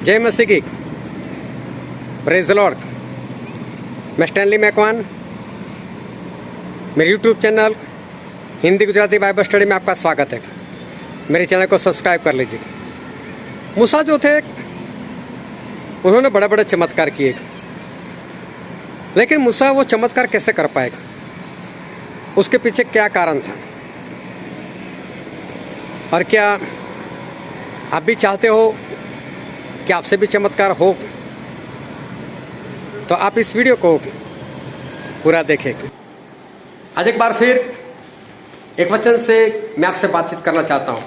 जय मसीह की। Praise the Lord. मैं स्टैनली मैकवान, मेरे YouTube channel Hindi Gujarati Bible study में आपका स्वागत है। मेरे चैनल को सब्सक्राइब कर लीजिए। मूसा जो थे उन्होंने बड़े बड़े चमत्कार किए, लेकिन मूसा वो चमत्कार कैसे कर पाए, उसके पीछे क्या कारण था, और क्या आप भी चाहते हो कि आपसे भी चमत्कार हो, तो आप इस वीडियो को पूरा देखें। आज एक बार फिर एक वचन से मैं आपसे बातचीत करना चाहता हूं।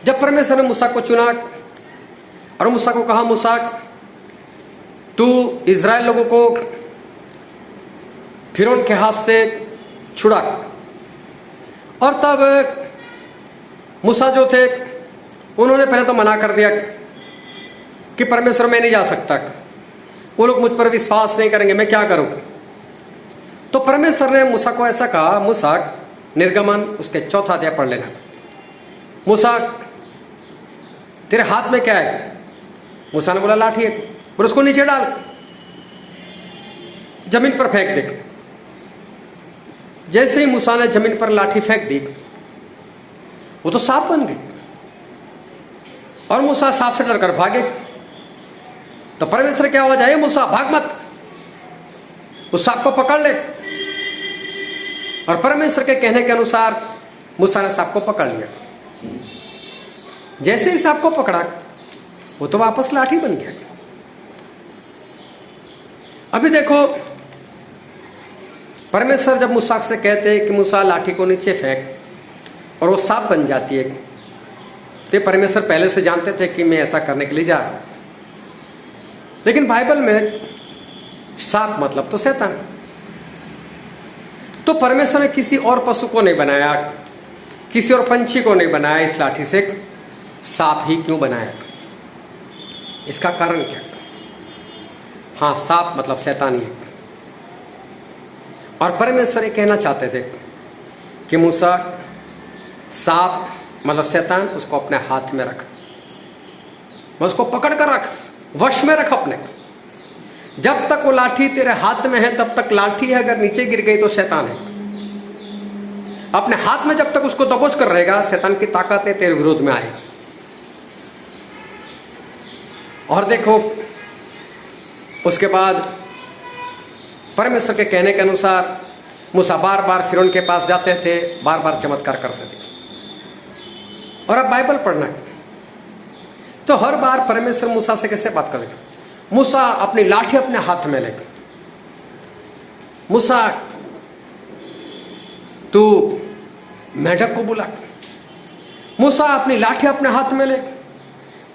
जब परमेश्वर ने मूसा को चुना और मूसा को कहा, मूसा तू इज़राइल लोगों को फिरौन के हाथ से छुड़ा, और तब मूसा जो थे उन्होंने पहले तो मना कर दिया कि परमेश्वर मैं नहीं जा सकता, वो लोग मुझ पर विश्वास नहीं करेंगे, मैं क्या करूं। तो परमेश्वर ने मूसा को ऐसा कहा, मूसा निर्गमन उसके 4 अध्याय पढ़ लेना। मूसा तेरे हाथ में क्या है? मूसा ने बोला लाठी है। और उसको नीचे डाल, जमीन पर फेंक दे। जैसे ही मूसा ने जमीन पर लाठी फेंक दी, वो तो सांप बन गई, और मूसा सांप से डरकर भागे। तो परमेश्वर क्या आवाज आई, मूसा भाग मत, उस सांप को पकड़ ले। और परमेश्वर के कहने के अनुसार मूसा ने सांप को पकड़ लिया। जैसे ही सांप को पकड़ा, वो तो वापस लाठी बन गया। अभी देखो, परमेश्वर जब मूसा से कहते हैं कि मूसा लाठी को नीचे फेंक, और वो सांप बन जाती है, तो परमेश्वर पहले से जानते थे कि मैं ऐसा करने के लिए जा रहा हूं। लेकिन बाइबल में सांप मतलब तो शैतान। तो परमेश्वर ने किसी और पशु को नहीं बनाया, किसी और पंछी को नहीं बनाया, इस लाठी से सांप ही क्यों बनाया? इसका कारण क्या? हाँ, सांप मतलब शैतान ही है। और परमेश्वर ये कहना चाहते थे कि मूसा, सांप मतलब शैतान, उसको अपने हाथ में रख, उसको पकड़ कर रख, वश में रख अपने। जब तक वो लाठी तेरे हाथ में है तब तक लाठी है, अगर नीचे गिर गई तो शैतान है। अपने हाथ में जब तक उसको दबोच कर रहेगा, शैतान की ताकतें तेरे विरोध में आए। और देखो, उसके बाद परमेश्वर के कहने के अनुसार मूसा बार बार फिरौन के पास जाते थे, बार बार चमत्कार करते थे। और अब बाइबल पढ़ना, तो हर बार परमेश्वर मूसा से कैसे बात करेगा? मूसा अपनी लाठी अपने हाथ में ले, मूसा तू मेढक को बुला, मूसा अपनी लाठी अपने हाथ में ले,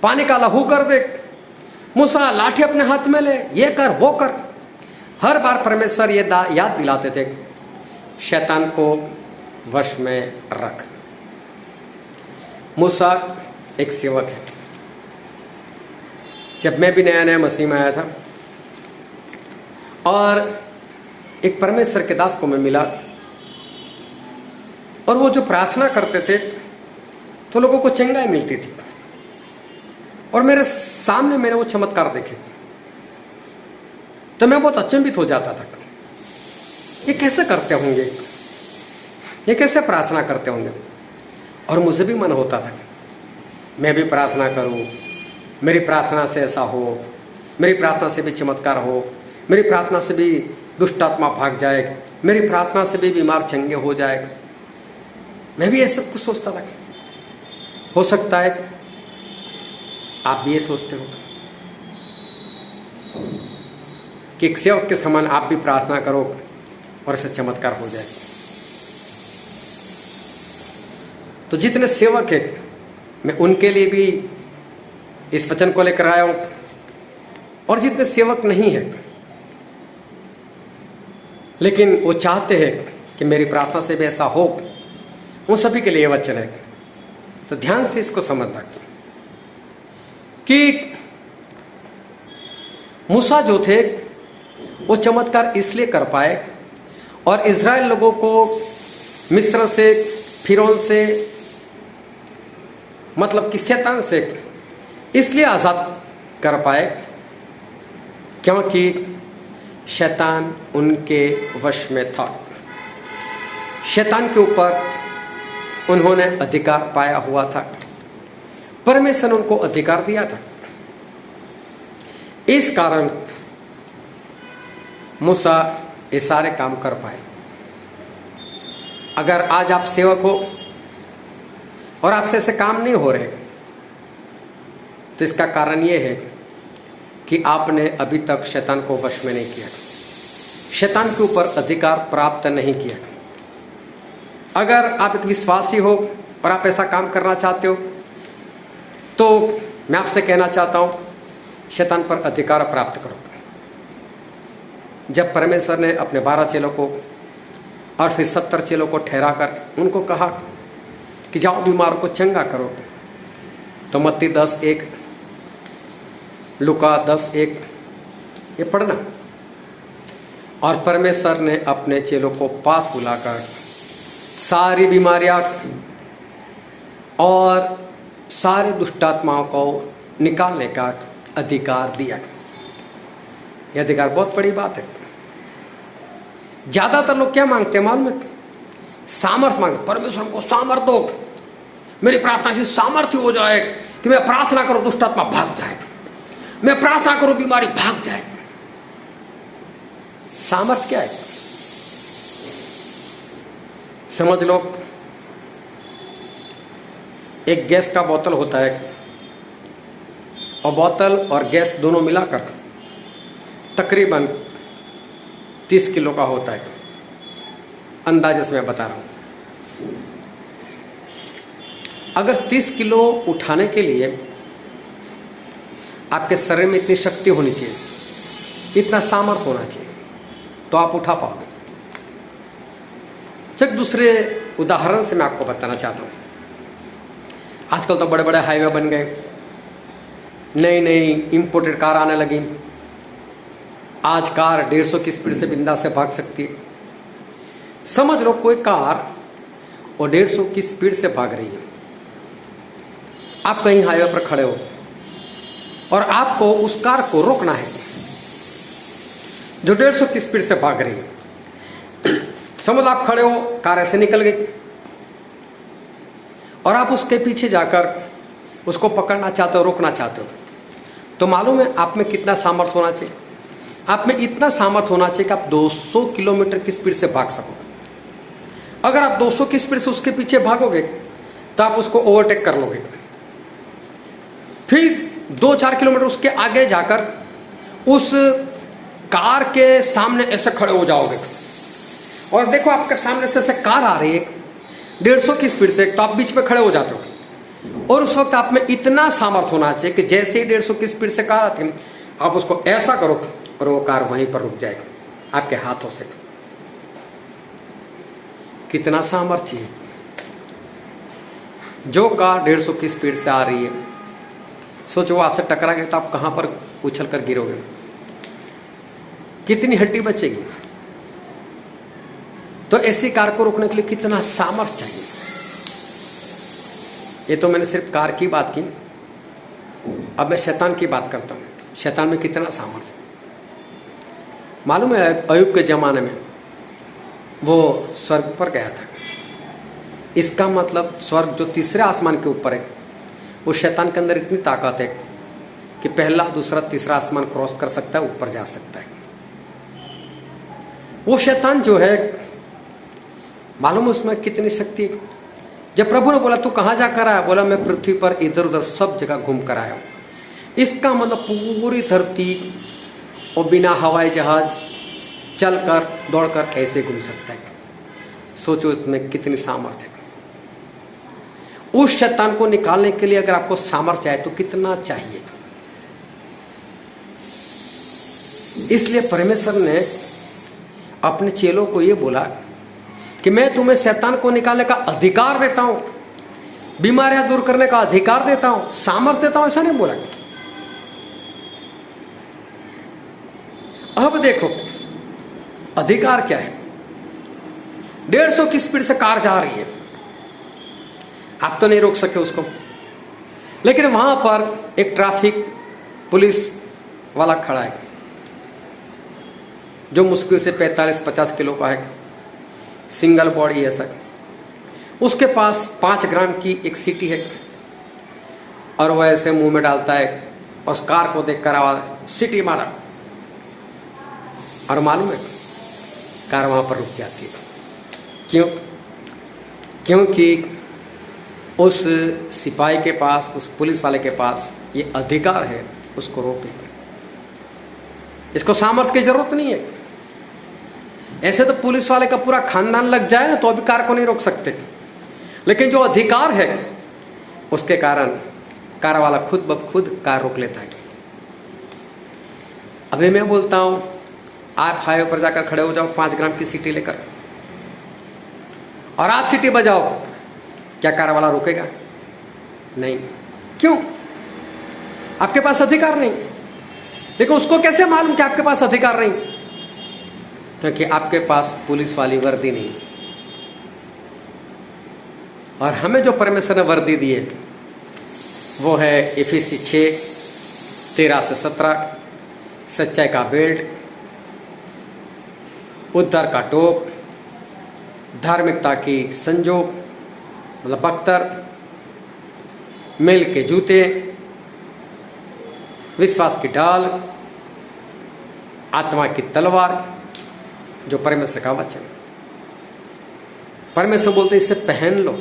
पानी का लहू कर दे, मूसा लाठी अपने हाथ में ले, ये कर वो कर। हर बार परमेश्वर ये याद दिलाते थे, शैतान को वश में रख। मूसा एक सेवक है। जब मैं भी नया नया मसीह में आया था, और एक परमेश्वर के दास को मैं मिला, और वो जो प्रार्थना करते थे तो लोगों को चंगाई मिलती थी। और मेरे सामने मैंने वो चमत्कार देखे, तो मैं बहुत अचंभित हो जाता था, ये कैसे करते होंगे, ये कैसे प्रार्थना करते होंगे। और मुझे भी मन होता था मैं भी प्रार्थना करूं, मेरी प्रार्थना से ऐसा हो, मेरी प्रार्थना से भी चमत्कार हो, मेरी प्रार्थना से भी दुष्ट आत्मा भाग जाए, मेरी प्रार्थना से भी बीमार चंगे हो जाए। मैं भी ये सब कुछ सोचता था। हो सकता है आप भी ये सोचते हो कि एक सेवक के समान आप भी प्रार्थना करो और इससे चमत्कार हो जाए। तो जितने सेवक हैं, मैं उनके लिए भी इस वचन को लेकर आया हूं, और जितने सेवक नहीं है लेकिन वो चाहते हैं कि मेरी प्रार्थना से भी ऐसा हो, उन सभी के लिए वचन है। तो ध्यान से इसको समझना कि मूसा जो थे वो चमत्कार इसलिए कर पाए, और इज़राइल लोगों को मिस्र से, फिरौन से, मतलब कि शैतान से इसलिए आजाद कर पाए, क्योंकि शैतान उनके वश में था। शैतान के ऊपर उन्होंने अधिकार पाया हुआ था, परमेश्वर ने उनको अधिकार दिया था। इस कारण मूसा ये सारे काम कर पाए। अगर आज आप सेवक हो और आपसे ऐसे काम नहीं हो रहे, तो इसका कारण यह है कि आपने अभी तक शैतान को वश में नहीं किया, शैतान के ऊपर अधिकार प्राप्त नहीं किया। अगर आप एक विश्वासी हो और आप ऐसा काम करना चाहते हो, तो मैं आपसे कहना चाहता हूं, शैतान पर अधिकार प्राप्त करो। जब परमेश्वर ने अपने 12 चेलों को और फिर 70 चेलों को ठहराकर उनको कहा कि जाओ बीमारों को चंगा करो, तो मत्ती 10:1, लुका 10:1 ये पढ़ना। और परमेश्वर ने अपने चेलों को पास बुलाकर सारी बीमारियां और सारे दुष्टात्माओं को निकालने का अधिकार दिया। यह अधिकार बहुत बड़ी बात है। ज्यादातर लोग क्या मांगते हैं मालूम है? सामर्थ मांगते। परमेश्वर को सामर्थ दो, मेरी प्रार्थना से सामर्थ्य हो जाए कि मैं प्रार्थना करूं दुष्टात्मा भाग जाए, मैं प्रार्थना करूं बीमारी भाग जाए। सामर्थ क्या है? समझ लो, एक गैस का बोतल होता है और बोतल और गैस दोनों मिलाकर तकरीबन 30 किलो का होता है, अंदाजे से मैं बता रहा हूं। अगर 30 किलो उठाने के लिए आपके शरीर में इतनी शक्ति होनी चाहिए, इतना सामर्थ्य होना चाहिए, तो आप उठा पाओगे। एक दूसरे उदाहरण से मैं आपको बताना चाहता हूं। आजकल तो बड़े बड़े हाईवे बन गए, नई नई इंपोर्टेड कार आने लगी। आज कार 150 की स्पीड से बिंदास से भाग सकती है। समझ लो कोई कार और 150 की स्पीड से भाग रही है। आप कहीं हाईवे पर खड़े हो और आपको उस कार को रोकना है जो 150 की स्पीड से भाग रही है। समझ आप खड़े हो, कार ऐसे निकल गई और आप उसके पीछे जाकर उसको पकड़ना चाहते हो, रोकना चाहते हो, तो मालूम है आप में कितना सामर्थ्य होना चाहिए? आप में इतना सामर्थ्य होना चाहिए कि आप 200 किलोमीटर की स्पीड से भाग सको। अगर आप 200 की स्पीड से उसके पीछे भागोगे तो आप उसको ओवरटेक कर लोगे। फिर 2-4 किलोमीटर उसके आगे जाकर उस कार के सामने ऐसे खड़े हो जाओगे और देखो आपके सामने से ऐसे कार आ रही है 150 की स्पीड से, तो आप बीच में खड़े हो जाते हो। और उस वक्त आप में इतना सामर्थ्य होना चाहिए कि जैसे ही 150 की स्पीड से कार आती है, आप उसको ऐसा करो और वो कार वहीं पर रुक जाएगी आपके हाथों से। कितना सामर्थ्य है! जो कार 150 की स्पीड से आ रही है, सोचो आपसे टकरा गया तो आप कहां पर उछल कर गिरोगे? कितनी हड्डी बचेगी? तो ऐसी कार को रोकने के लिए कितना सामर्थ्य चाहिए? ये तो मैंने सिर्फ कार की बात की। अब मैं शैतान की बात करता हूं। शैतान में कितना सामर्थ्य मालूम है? अय्यूब के जमाने में वो स्वर्ग पर गया था। इसका मतलब स्वर्ग जो तीसरे आसमान के ऊपर है, वो शैतान के अंदर इतनी ताकत है कि पहला, दूसरा, तीसरा आसमान क्रॉस कर सकता है, ऊपर जा सकता है। वो शैतान जो है, मालूम है उसमें कितनी शक्ति? जब प्रभु ने बोला तू कहां जाकर आया, बोला मैं पृथ्वी पर इधर उधर सब जगह घूम कर आया हूं। इसका मतलब पूरी धरती और बिना हवाई जहाज चलकर दौड़कर ऐसे घूम सकता है। सोचो इसमें कितनी सामर्थ्य है। उस शैतान को निकालने के लिए अगर आपको सामर्थ्य है तो कितना चाहिए? इसलिए परमेश्वर ने अपने चेलों को यह बोला कि मैं तुम्हें शैतान को निकालने का अधिकार देता हूं, बीमारियां दूर करने का अधिकार देता हूं, सामर्थ्य देता हूं। ऐसा नहीं बोला। अब देखो अधिकार क्या है। 150 की स्पीड से कार जा रही है, आप तो नहीं रोक सके उसको, लेकिन वहां पर एक ट्रैफिक पुलिस वाला खड़ा है जो मुश्किल से 45-50 किलो का है, सिंगल बॉडी है सर। उसके पास 5 ग्राम की एक सीटी है और वह ऐसे मुंह में डालता है और उस कार को देखकर आवाज सीटी मारा, और मालूम है कार वहां पर रुक जाती है। क्यों? क्योंकि उस सिपाही के पास, उस पुलिस वाले के पास ये अधिकार है उसको रोके। इसको सामर्थ्य की जरूरत नहीं है। ऐसे तो पुलिस वाले का पूरा खानदान लग जाए ना तो अभी कार को नहीं रोक सकते, लेकिन जो अधिकार है उसके कारण कार वाला खुद ब खुद कार रोक लेता है। अभी मैं बोलता हूं आप हाईवे पर जाकर खड़े हो जाओ 5 ग्राम की सीटी लेकर और आप सीटी बजाओ, क्या कार वाला रुकेगा? नहीं। क्यों? आपके पास अधिकार नहीं। देखो उसको कैसे मालूम कि आपके पास अधिकार नहीं? क्योंकि आपके पास पुलिस वाली वर्दी नहीं। और हमें जो परमेश्वर ने वर्दी दी है वो है इफिसी 6:13-17, सच्चाई का बेल्ट, उद्धार का टोप, धार्मिकता की संजोग मतलब बख्तर, मेल के जूते, विश्वास की ढाल, आत्मा की तलवार, जो परमेश्वर का वचन। परमेश्वर बोलते इसे पहन लो,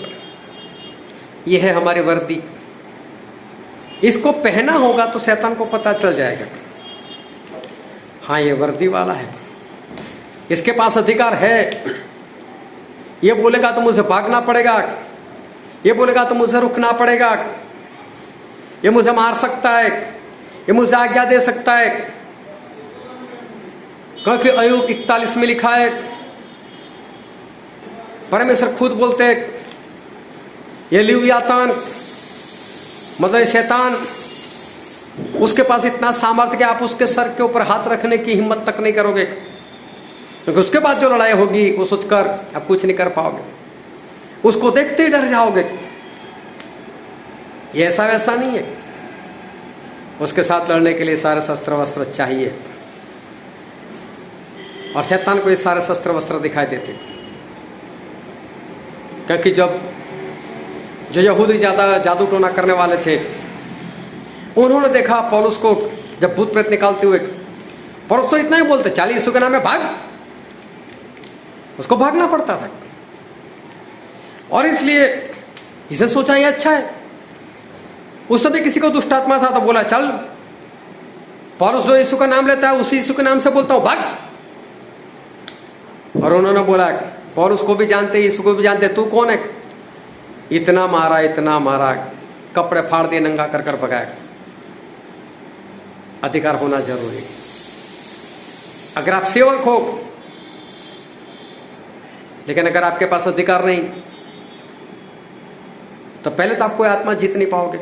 यह है हमारी वर्दी। इसको पहना होगा तो शैतान को पता चल जाएगा, हाँ ये वर्दी वाला है, इसके पास अधिकार है। ये बोलेगा तो मुझे भागना पड़ेगा, ये बोलेगा तो मुझे रुकना पड़ेगा, ये मुझे मार सकता है, ये मुझे आज्ञा दे सकता है। क्योंकि अय्यूब 41 में लिखा है, परमेश्वर खुद बोलते हैं, ये लिव्यातान मतलब शैतान, उसके पास इतना सामर्थ्य कि आप उसके सर के ऊपर हाथ रखने की हिम्मत तक नहीं करोगे, क्योंकि उसके बाद जो लड़ाई होगी वो सोचकर आप कुछ नहीं कर पाओगे, उसको देखते ही डर जाओगे। ये ऐसा वैसा नहीं है, उसके साथ लड़ने के लिए सारे शस्त्र वस्त्र चाहिए, और शैतान को ये सारे शस्त्र वस्त्र दिखाई देते। क्योंकि जब जो यहूदी ज्यादा जादू टोना करने वाले थे, उन्होंने देखा पौलुस को जब भूत प्रेत निकालते हुए, पौलुस तो इतना ही बोलते, चलिए यीशु के नाम में भाग, उसको भागना पड़ता था। और इसलिए इसे सोचा ये अच्छा है। उस समय किसी को दुष्टात्मा था तो बोला चल पौलुस जो यीशु का नाम लेता है उसी यीशु के नाम से बोलता हूं, भाग। और उन्होंने बोला पौलुस को भी जानते, यीशु को भी जानते, तू कौन है? इतना मारा, कपड़े फाड़ दिए, नंगा कर कर भगाया। अधिकार होना जरूरी है। अगर आप सेवक हो, लेकिन अगर आपके पास अधिकार नहीं तो पहले तो आप कोई आत्मा जीत नहीं पाओगे,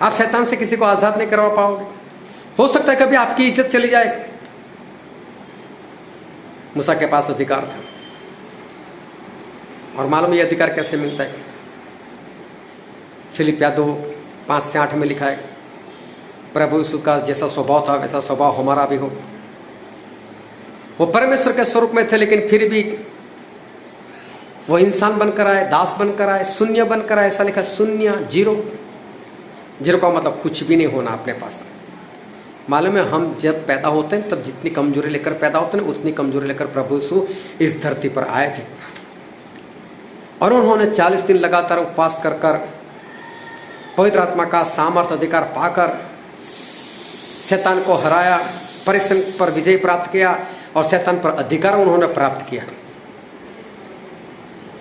आप शैतान से किसी को आजाद नहीं करवा पाओगे। हो सकता है कभी आपकी इज्जत चली जाए। मूसा के पास अधिकार था, और मालूम ये अधिकार कैसे मिलता है? फिलिपिया 2:5-8 में लिखा है, प्रभु यीशु का जैसा स्वभाव था वैसा स्वभाव हमारा भी हो। वो परमेश्वर के स्वरूप में थे, लेकिन फिर भी वो इंसान बनकर आए, दास बनकर आए, शून्य बनकर आए। ऐसा लिखा, शून्य, जीरो का मतलब कुछ भी नहीं होना अपने पास। मालूम है हम जब पैदा होते हैं तब जितनी कमजोरी लेकर पैदा होते हैं उतनी कमजोरी लेकर प्रभु यीशु इस धरती पर आए थे। और उन्होंने 40 दिन लगातार उपवास कर कर पवित्र आत्मा का सामर्थ्य अधिकार पाकर शैतान को हराया, परिश्रम पर विजय प्राप्त किया, और शैतान पर अधिकार उन्होंने प्राप्त किया।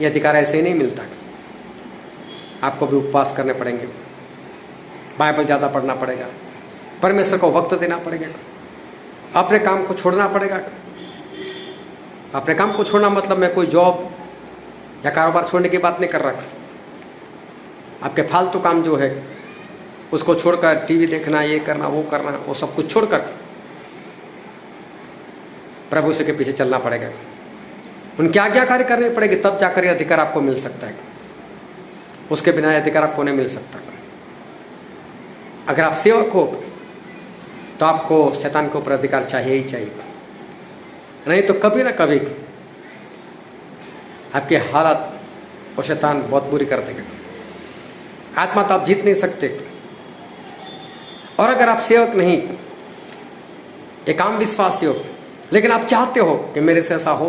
यह अधिकार ऐसे ही नहीं मिलता, आपको भी उपवास करने पड़ेंगे, बाइबल ज्यादा पढ़ना पड़ेगा, परमेश्वर को वक्त देना पड़ेगा, अपने काम को छोड़ना पड़ेगा। अपने काम को छोड़ना मतलब मैं कोई जॉब या कारोबार छोड़ने की बात नहीं कर रहा। आपके फालतू काम जो है उसको छोड़कर टीवी देखना, ये करना, वो करना, वो सब कुछ छोड़कर प्रभु से के पीछे चलना पड़ेगा, उनकी आज्ञाकारी करनी पड़ेगी, तब जाकर यह अधिकार आपको मिल सकता है। उसके बिना यह अधिकार आपको नहीं मिल सकता। अगर आप सेवक हो तो आपको शैतान के ऊपर अधिकार चाहिए ही चाहिए, नहीं तो कभी ना कभी आपकी हालत वो शैतान बहुत बुरी कर देगा। आत्मा तो आप जीत नहीं सकते, और अगर आप सेवक नहीं, एक आम विश्वासी हो, लेकिन आप चाहते हो कि मेरे से ऐसा हो,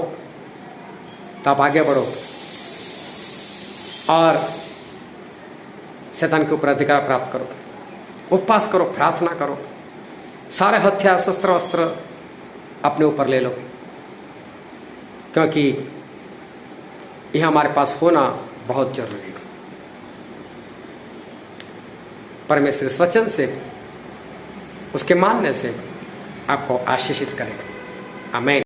तो आप आगे बढ़ो और शैतान के ऊपर अधिकार प्राप्त करो, उपवास करो, प्रार्थना करो, सारे हथियार शस्त्र वस्त्र अपने ऊपर ले लो, क्योंकि यह हमारे पास होना बहुत जरूरी है। परमेश्वर इस वचन से, उसके मानने से आपको आशीषित करेगा। आमीन।